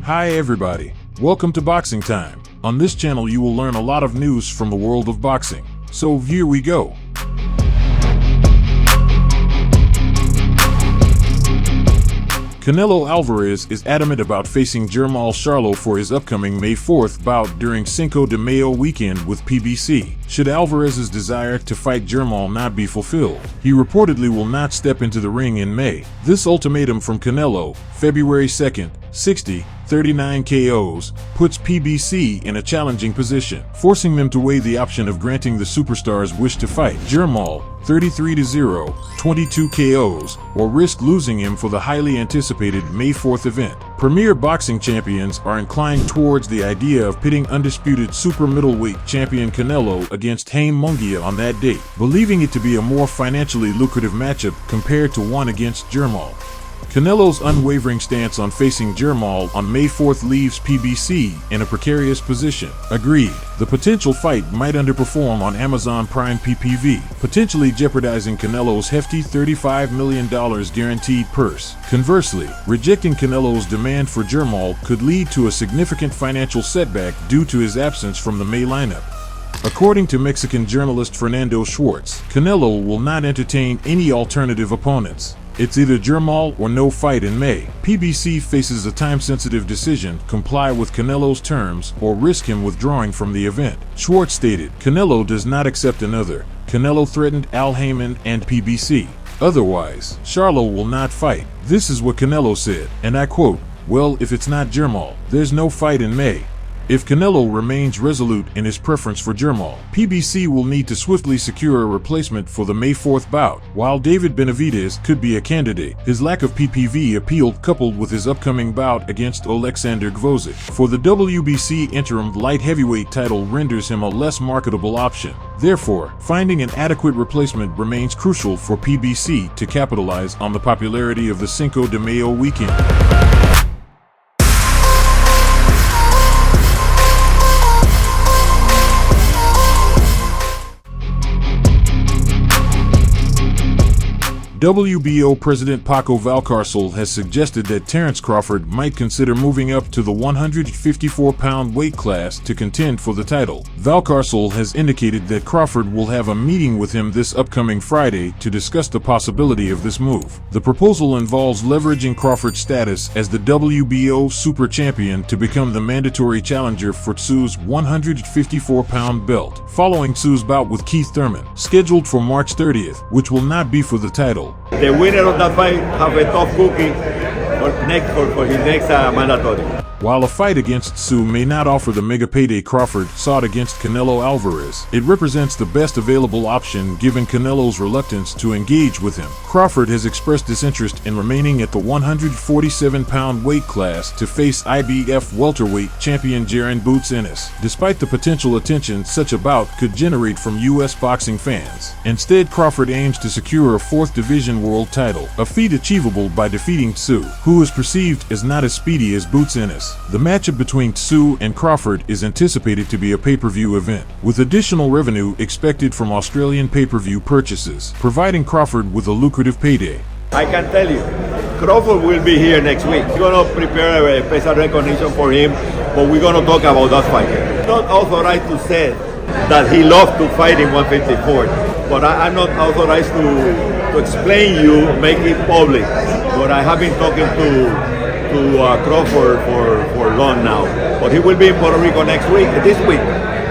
Hi everybody, welcome to Boxing Time. On this channel you will learn a lot of news from the world of boxing. So here we go. Canelo Alvarez is adamant about facing Jermall Charlo for his upcoming May 4th bout during Cinco de Mayo weekend with PBC. Should Alvarez's desire to fight Jermall not be fulfilled, he reportedly will not step into the ring in May. This ultimatum from Canelo, February 2nd, 39 KOs, puts PBC in a challenging position, forcing them to weigh the option of granting the superstar's wish to fight Jermall, 33-0, 22 KOs, or risk losing him for the highly anticipated May 4th event. Premier boxing champions are inclined towards the idea of pitting undisputed super middleweight champion Canelo against Haime Munguia on that date, believing it to be a more financially lucrative matchup compared to one against Jermall. Canelo's unwavering stance on facing Jermall on May 4th leaves PBC in a precarious position. Agreed, the potential fight might underperform on Amazon Prime PPV, potentially jeopardizing Canelo's hefty $35 million guaranteed purse. Conversely, rejecting Canelo's demand for Jermall could lead to a significant financial setback due to his absence from the May lineup. According to Mexican journalist Fernando Schwartz, Canelo will not entertain any alternative opponents. It's either Jermall or no fight in May. PBC faces a time-sensitive decision: comply with Canelo's terms or risk him withdrawing from the event. Schwartz stated, Canelo does not accept another. Canelo threatened Al Haymon and PBC. Otherwise, Charlo will not fight. This is what Canelo said, and I quote, "Well, if it's not Jermall, there's no fight in May." If Canelo remains resolute in his preference for Jermall, PBC will need to swiftly secure a replacement for the May 4th bout. While David Benavidez could be a candidate, his lack of PPV appeal coupled with his upcoming bout against Alexander Gvozdyk for the WBC interim light heavyweight title renders him a less marketable option. Therefore, finding an adequate replacement remains crucial for PBC to capitalize on the popularity of the Cinco de Mayo weekend. WBO President Paco Valcárcel has suggested that Terence Crawford might consider moving up to the 154-pound weight class to contend for the title. Valcárcel has indicated that Crawford will have a meeting with him this upcoming Friday to discuss the possibility of this move. The proposal involves leveraging Crawford's status as the WBO Super Champion to become the mandatory challenger for Tszyu's 154-pound belt, following Tszyu's bout with Keith Thurman, scheduled for March 30th, which will not be for the title. The winner of that fight have a tough cookie for his next mandatory. While a fight against Tszyu may not offer the mega payday Crawford sought against Canelo Alvarez, it represents the best available option given Canelo's reluctance to engage with him. Crawford has expressed disinterest in remaining at the 147-pound weight class to face IBF welterweight champion Jaron Boots Ennis, despite the potential attention such a bout could generate from U.S. boxing fans. Instead, Crawford aims to secure a 4th division world title, a feat achievable by defeating Tszyu, who is perceived as not as speedy as Boots Ennis. The matchup between Tszyu and Crawford is anticipated to be a pay-per-view event, with additional revenue expected from Australian pay-per-view purchases, providing Crawford with a lucrative payday. I can tell you, Crawford will be here next week. We're going to prepare a special recognition for him, but we're going to talk about that fight. It's not authorized to say that he loves to fight in 154, but I'm not authorized to explain you, make it public. But I have been talking to Crawford for long now, but he will be in Puerto Rico this week.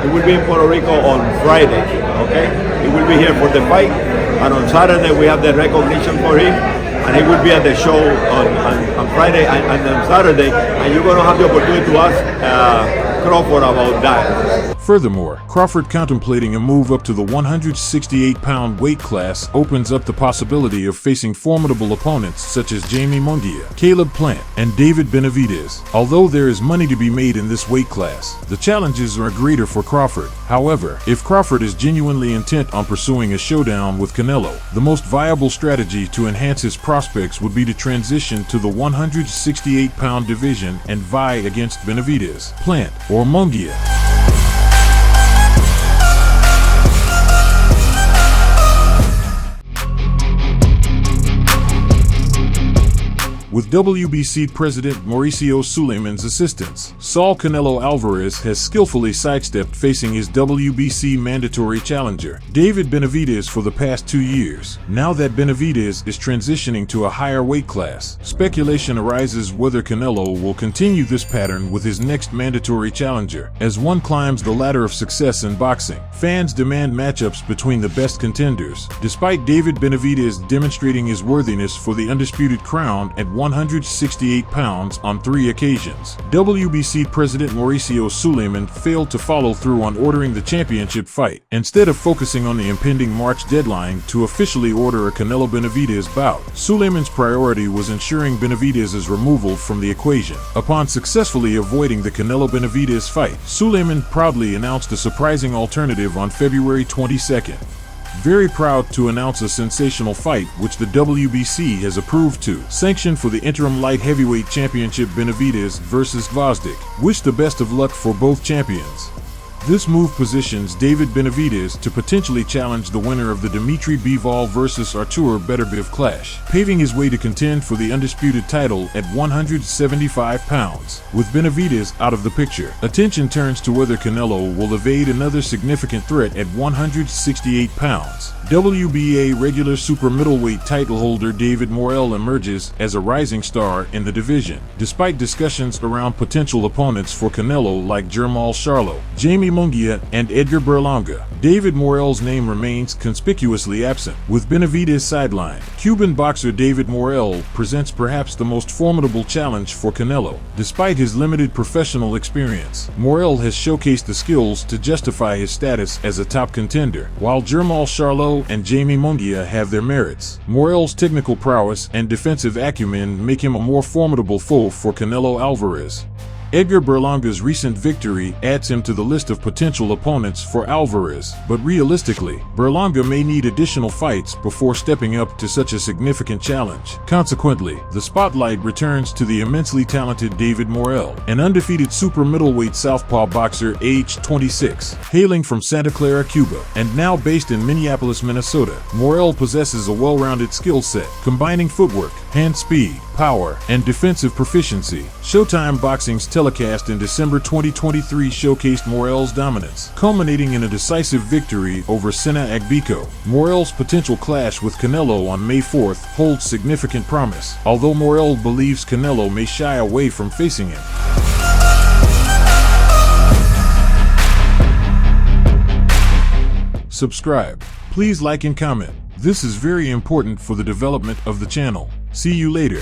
He will be in Puerto Rico on Friday, okay? He will be here for the fight, and on Saturday we have the recognition for him, and he will be at the show on Friday and on Saturday, and you're going to have the opportunity to ask Crawford about that. Furthermore, Crawford contemplating a move up to the 168-pound weight class opens up the possibility of facing formidable opponents such as Haime Munguia, Caleb Plant, and David Benavidez. Although there is money to be made in this weight class, the challenges are greater for Crawford. However, if Crawford is genuinely intent on pursuing a showdown with Canelo, the most viable strategy to enhance his prospects would be to transition to the 168-pound division and vie against Benavidez, Plant, or Munguia. with WBC President Mauricio Suleiman's assistance. Saul Canelo Alvarez has skillfully sidestepped facing his WBC mandatory challenger, David Benavidez, for the past 2 years. Now that Benavidez is transitioning to a higher weight class, speculation arises whether Canelo will continue this pattern with his next mandatory challenger. As one climbs the ladder of success in boxing, fans demand matchups between the best contenders. Despite David Benavidez demonstrating his worthiness for the undisputed crown at 168 pounds on 3 occasions, WBC President Mauricio Suleiman failed to follow through on ordering the championship fight. Instead of focusing on the impending March deadline to officially order a Canelo Benavidez bout, Suleiman's priority was ensuring Benavidez's removal from the equation. Upon successfully avoiding the Canelo Benavidez fight, Suleiman proudly announced a surprising alternative on February 22nd. Very proud to announce a sensational fight which the WBC has approved to sanction for the interim light heavyweight championship, Benavidez versus Gvozdyk. Wish the best of luck for both champions. This move positions David Benavidez to potentially challenge the winner of the Dimitri Bivol versus Artur Beterbiev clash, paving his way to contend for the undisputed title at 175 pounds. With Benavidez out of the picture, attention turns to whether Canelo will evade another significant threat at 168 pounds. WBA regular super middleweight title holder David Morrell emerges as a rising star in the division, despite discussions around potential opponents for Canelo like Jermall Charlo, Haime Munguia, and Edgar Berlanga. David Morrell's name remains conspicuously absent. With Benavidez sidelined, Cuban boxer David Morrell presents perhaps the most formidable challenge for Canelo. Despite his limited professional experience, Morrell has showcased the skills to justify his status as a top contender. While Jermall Charlo and Haime Munguia have their merits, Morrell's technical prowess and defensive acumen make him a more formidable foe for Canelo Alvarez. Edgar Berlanga's recent victory adds him to the list of potential opponents for Alvarez, but realistically, Berlanga may need additional fights before stepping up to such a significant challenge. Consequently, the spotlight returns to the immensely talented David Morrell, an undefeated super middleweight southpaw boxer aged 26, hailing from Santa Clara, Cuba, and now based in Minneapolis, Minnesota. Morrell possesses a well-rounded skill set, combining footwork, hand speed, power, and defensive proficiency. Showtime Boxing's telecast in December 2023 showcased Morrell's dominance, culminating in a decisive victory over Sena Agbiko. Morrell's potential clash with Canelo on May 4th holds significant promise, although Morrell believes Canelo may shy away from facing him. Subscribe. Please like and comment. This is very important for the development of the channel. See you later.